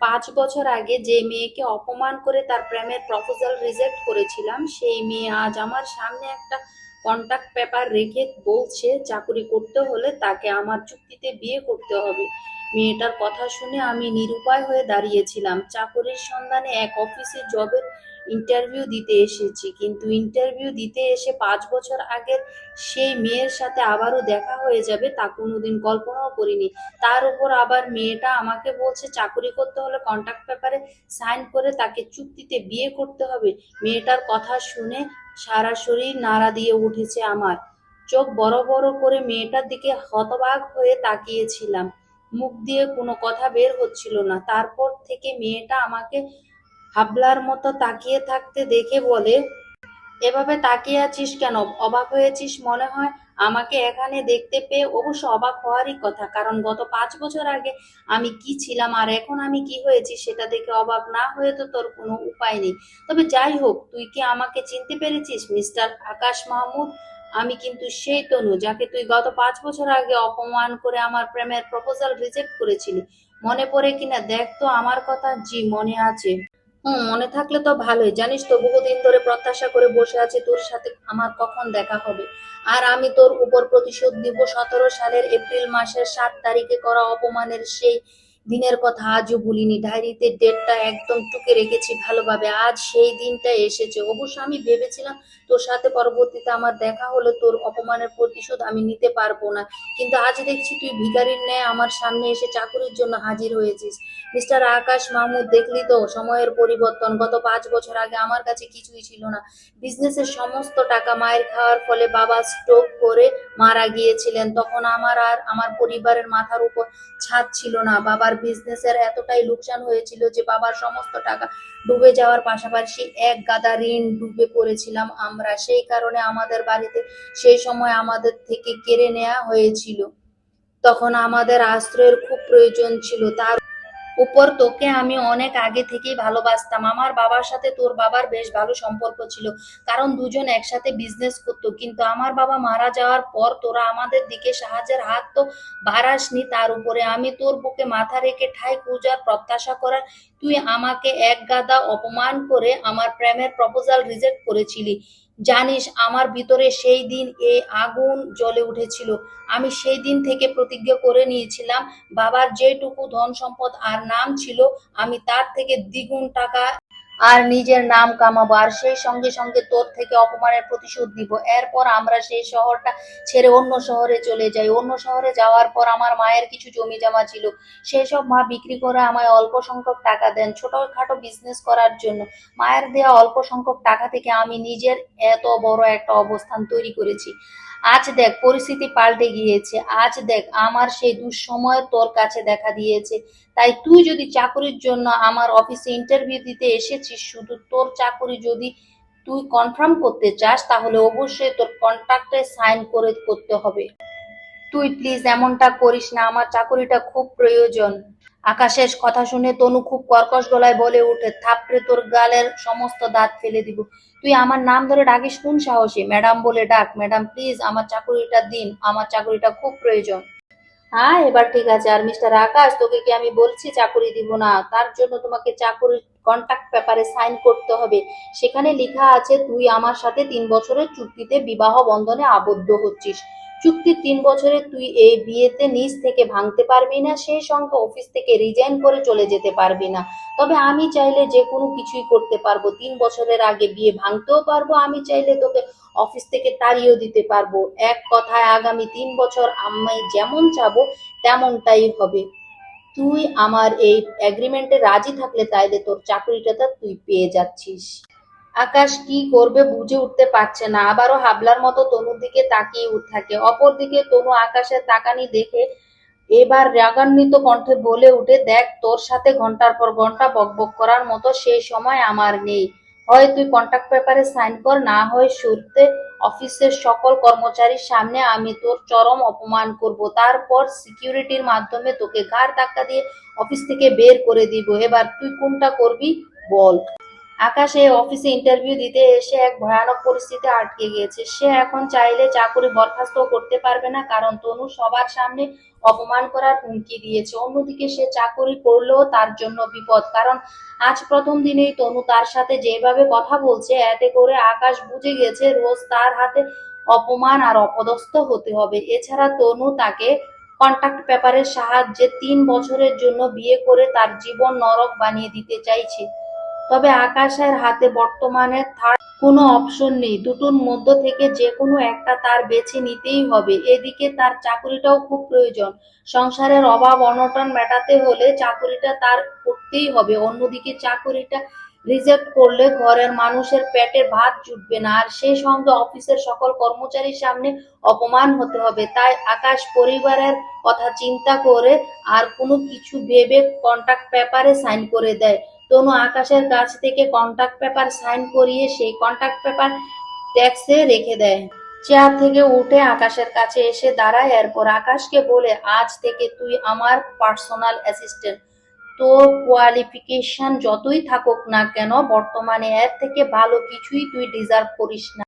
5 বছর আগে যে মেয়েকে অপমান করে তার প্রেমের প্রপোজাল রিজেক্ট করেছিলাম, সেই মেয়ে আজ আমার সামনে একটা কন্ট্রাক্ট পেপার রেখে বলছে চাকরি করতে হলে তাকে আমার চুক্তিতে বিয়ে করতে হবে। মেয়েটার কথা শুনে আমি নিরুপায় হয়ে দাঁড়িয়েছিলাম। চাকরির সন্ধানে এক অফিসে জবের ইন্টারভিউ দিতে এসেছি, কিন্তু ইন্টারভিউ দিতে এসে 5 বছর আগের সেই মেয়ের সাথে আবারও দেখা হয়ে যাবে তা কোনোদিন কল্পনাও করিনি। তার উপর আবার মেয়েটা আমাকে বলছে চাকরি করতে হলে কন্ট্রাক্ট পেপারে সাইন করে তাকে চুক্তিতে বিয়ে করতে হবে। মেয়েটার কথা শুনে সারা শরীর নাড়া দিয়ে উঠেছে আমার। চোখ বড় বড় করে মেয়েটার দিকে হতবাক হয়ে তাকিয়েছিলাম। মুখ দিয়ে কোনো কথা বের হচ্ছিল না। তারপর থেকে মেয়েটা আমাকে হাবলার মতো তাকিয়ে থাকতে দেখে বলে, এভাবে তাকিয়ে আছিস কেন? অবাক হয়েছিস মনে হয় আমাকে এখানে দেখতে পেয়ে? অবশ্য অবাক হওয়ারই কথা, কারণ গত 5 বছর আগে আমি কি ছিলাম আর এখন আমি কি হয়েছি সেটা দেখে অবাক না হয়ে তো তোর কোনো উপায় নেই। তবে যাই হোক, তুই কি আমাকে চিনতে পেরেছিস মিস্টার আকাশ মাহমুদ? আমি কিন্তু সেই তনু যাকে তুই গত 5 বছর আগে অপমান করে আমার প্রেমের প্রপোজাল রিজেক্ট করেছিলি। মনে পড়ে কিনা দেখ তো আমার কথা। জি, মনে আছে। মনে থাকলে তো ভালোই। জানিস তো, বহুদিন ধরে প্রত্যাশা করে বসে আছি তোর সাথে আমার কখন দেখা হবে। আর আমি তোর উপর প্রতিশোধ নিব। 17 সালের এপ্রিল মাসের 7 তারিখে করা অপমানের সেই দিনের কথা আজও ভুলিনি। ডায়েরিতে ডেটটা একদম টুকে রেখেছি ভালোভাবে। আজ সেই দিনটা এসেছে। অবশ্য আমি ভেবেছিলাম তোর সাথে পরবর্তীতে আমার দেখা হলে তোর অপমানের প্রতিশোধ আমি নিতে পারবো না, কিন্তু আজ দেখছি তুই ভিখারির ন্যায় আমার সামনে এসে চাকুরির জন্য হাজির হয়েছিস। মিস্টার আকাশ মাহমুদ, দেখলি তো সময়ের পরিবর্তন। গত 5 বছর আগে আমার কাছে কিছুই ছিল না। বিজনেসের সমস্ত টাকা মায়ের খাওয়ার ফলে বাবা স্ট্রোক করে মারা গিয়েছিলেন। তখন আমার আর আমার পরিবারের মাথার উপর ছাদ ছিল না। বাবার বিজনেসের এতটাই লোকসান হয়েছিল যে বাবার সমস্ত টাকা ডুবে যাওয়ার পাশাপাশি এক গাদা ঋণ ডুবে পড়েছিলাম আমরা। সেই কারণে আমাদের বাড়িতে সেই সময় আমাদের থেকে কেড়ে নেওয়া হয়েছিল। তখন আমাদের আশ্রয়ের খুব প্রয়োজন ছিল। তার উপর তোকে আমি অনেক আগে থেকেই ভালোবাসতাম। আমার বাবার সাথে তোর বাবার বেশ ভালো সম্পর্ক ছিল, কারণ দুজন একসাথে বিজনেস করতো। কিন্তু আমার বাবা মারা যাওয়ার পর তোরা আমাদের দিকে সাহায্যের হাত তো বাড়াসনি। তার উপরে আমি তোর বুকে মাথা রেখে ঠাঁই খোঁজার প্রত্যাশা করার তুই আমাকে এক গাদা অপমান করে আমার প্রেমের প্রপোজাল রিজেক্ট করেছিলি। জানিস, আমার ভিতরে সেই দিন এই আগুন জ্বলে উঠেছিল। আমি সেই দিন থেকে প্রতিজ্ঞা করে নিয়েছিলাম, বাবার যেটুকু ধন সম্পদ আর নাম ছিল আমি তার থেকে দ্বিগুণ টাকা আর নিজের নাম কামাবো, আর সেই সঙ্গে সঙ্গে তোর থেকে অপমানের প্রতিশোধ নিব। এরপর আমরা সেই শহরটা ছেড়ে অন্য শহরে চলে যাই। অন্য শহরে যাওয়ার পর আমার মায়ের কিছু জমি জমা ছিল, সেই সব মা বিক্রি করে আমায় অল্প সংখ্যক টাকা দেন ছোটখাটো বিজনেস করার জন্য। মায়ের দেওয়া অল্প সংখ্যক টাকা থেকে আমি নিজের এত বড় একটা অবস্থান তৈরি করেছি। আজ দেখ পরিস্থিতি পাল্টে গিয়েছে। আজ দেখ আমার সেই দুঃসময় তোর কাছে দেখা দিয়েছে। তাই তুই যদি চাকরির জন্য আমার অফিসে ইন্টারভিউ দিতে এসেছিস, শুধু তোর চাকরি যদি তুই কনফার্ম করতে চাস তাহলে অবশ্যই তোর কন্ট্রাক্টে সাইন করে করতে হবে। তুই প্লিজ এমনটা করিস না, আমার চাকরিটা খুব প্রয়োজন। আকাশের কথা শুনে তনু খুব কর্কশ গলায় বলে ওঠে, থাপড়ে তোর গালের সমস্ত দাঁত ফেলে দিব। তুই আমার নাম ধরে ডাকিস কোন সাহসে? ম্যাডাম বলে ডাক। ম্যাডাম প্লিজ আমার চাকরিটা দিন, আমার চাকরিটা খুব প্রয়োজন। হ্যাঁ, এবার ঠিক আছে। আর মিস্টার আকাশ, তোকে কি আমি বলছি চাকরি দিব না? তার জন্য তোমাকে চাকরির কন্ট্রাক্ট পেপারে সাইন করতে হবে। সেখানে লেখা আছে তুই আমার সাথে 3 বছরের চুক্তিতে বিবাহ বন্ধনে আবদ্ধ হচ্ছিস। চুক্তির 3 বছরে তুই এই বিয়েতে নিজ থেকে ভাঙতে পারবি না, সেই সঙ্গে অফিস থেকে রিজাইন করে চলে যেতে পারবি না। তবে আমি চাইলে যে কোনো কিছুই করতে পারবো। 3 বছরের আগে বিয়ে ভাঙতেও পারবো। আমি চাইলে তোকে অফিস থেকে তাড়িয়েও দিতে পারবো। এক কথায় আগামী 3 বছর আমি যেমন চাবো তেমনটাই হবে। তুই আমার এই এগ্রিমেন্টে রাজি থাকলে তাইলে তোর চাকরিটা তুই পেয়ে যাচ্ছিস। আকাশ কি করবে বুঝে উঠতে পারছে না। আবারও হাবলার মতো তনুর দিকে তাকিয়ে থাকে। অপরদিকে তনু আকাশের তাকানি দেখে এবার রাগান্বিত কণ্ঠে বলে উঠে, দেখ, তোর সাথে ঘন্টার পর ঘন্টা বকবক করার মতো সেই সময় আমার নেই। হয় তুই কন্ট্রাক্ট পেপারে সাইন কর, না হয় সত্যি অফিসের সকল কর্মচারীর সামনে আমি তোর চরম অপমান করব। তারপর সিকিউরিটির মাধ্যমে তোকে ঘাড় ধাক্কা দিয়ে অফিস থেকে বের করে দিব। এবার তুই কোনটা করবি বল? আকাশ এই অফিসে ইন্টারভিউ দিতে এসে এক ভয়ানক পরিস্থিতিতে আটকে গিয়েছে। সে এখন চাইলে চাকরি বরখাস্ত করতে পারবে না, কারণ তনু সবার সামনে অপমান করার হুমকি দিয়েছে। অন্যদিকে সে চাকরি করলেও তার জন্য বিপদ, কারণ আজ প্রথম দিনেই তনু তার সাথে যেভাবে কথা বলছে, এতে করে আকাশ বুঝে গেছে রোজ তার হাতে অপমান আর অপদস্থ হতে হবে। এছাড়া তনু তাকে কন্ট্রাক্ট পেপারের সাহায্যে 3 বছরের জন্য বিয়ে করে তার জীবন নরক বানিয়ে দিতে চাইছে। তবে আকাশের হাতে বর্তমানে থার্ড কোনো অপশন নেই, দুটোর মধ্য থেকে যে কোনো একটা তার বেছে নিতেই হবে। এদিকে তার চাকরিটাও খুব প্রয়োজন, সংসারের অভাব অনটন মেটাতে হলে চাকরিটা তার করতেই হবে। অন্যদিকে চাকরিটা রিজেক্ট করলে ঘরের মানুষের পেটে ভাত জুটবে না, আর সেই সঙ্গে অফিসের সকল কর্মচারীর সামনে অপমান হতে হবে। তাই আকাশ পরিবারের কথা চিন্তা করে আর কোনো কিছু ভেবে কন্ট্রাক্ট পেপারে সাইন করে দেয়। তনু আকাশের কাছ থেকে কন্ট্রাক্ট পেপার সাইন করিয়ে সেই কন্ট্রাক্ট পেপার ডেস্কে রেখে দেয়। চেয়ার থেকে উঠে আকাশের কাছে এসে দাঁড়ায়, এরপর আকাশকে বলে, আজ থেকে তুই আমার পার্সোনাল অ্যাসিস্ট্যান্ট। তোর কোয়ালিফিকেশন যতই থাকুক না কেন, বর্তমানে এর থেকে ভালো কিছুই তুই ডিজার্ভ করিস না।